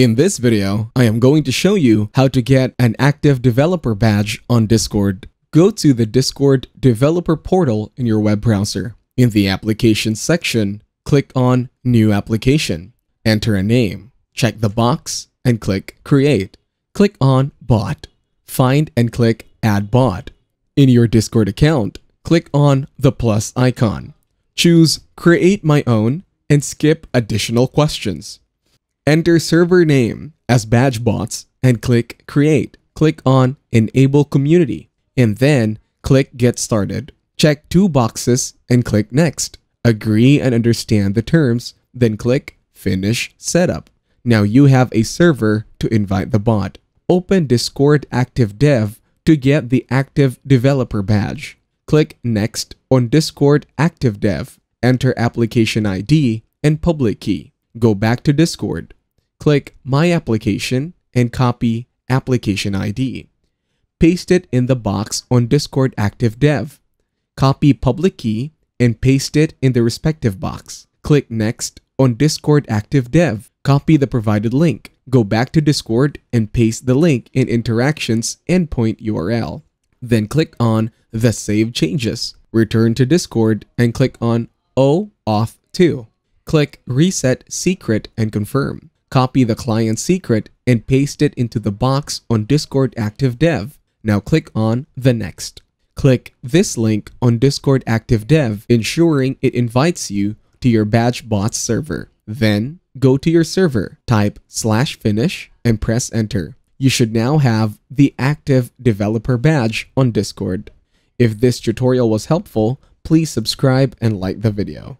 In this video, I am going to show you how to get an active developer badge on Discord. Go to the Discord developer portal in your web browser. In the Applications section, click on New Application. Enter a name. Check the box and click Create. Click on Bot. Find and click Add Bot. In your Discord account, click on the plus icon. Choose Create My Own and skip additional questions. Enter server name as badge bots and click Create. Click on Enable Community and then click Get Started. Check two boxes and click Next. Agree and understand the terms, then click Finish Setup. Now you have a server to invite the bot. Open Discord Active Dev to get the Active Developer Badge. Click Next on Discord Active Dev. Enter application ID and public key. Go back to Discord. Click My Application and copy application ID. Paste it in the box on Discord Active Dev. Copy public key and paste it in the respective box. Click Next on Discord Active Dev. Copy the provided link. Go back to Discord and paste the link in Interactions endpoint URL. Then click on the Save Changes. Return to Discord and click on OAuth 2. Click Reset Secret and confirm. Copy the client secret and paste it into the box on Discord Active Dev. Now click on the Next. Click this link on Discord Active Dev, ensuring it invites you to your badge bots server. Then go to your server, type /finish and press enter. You should now have the active developer badge on Discord. If this tutorial was helpful, please subscribe and like the video.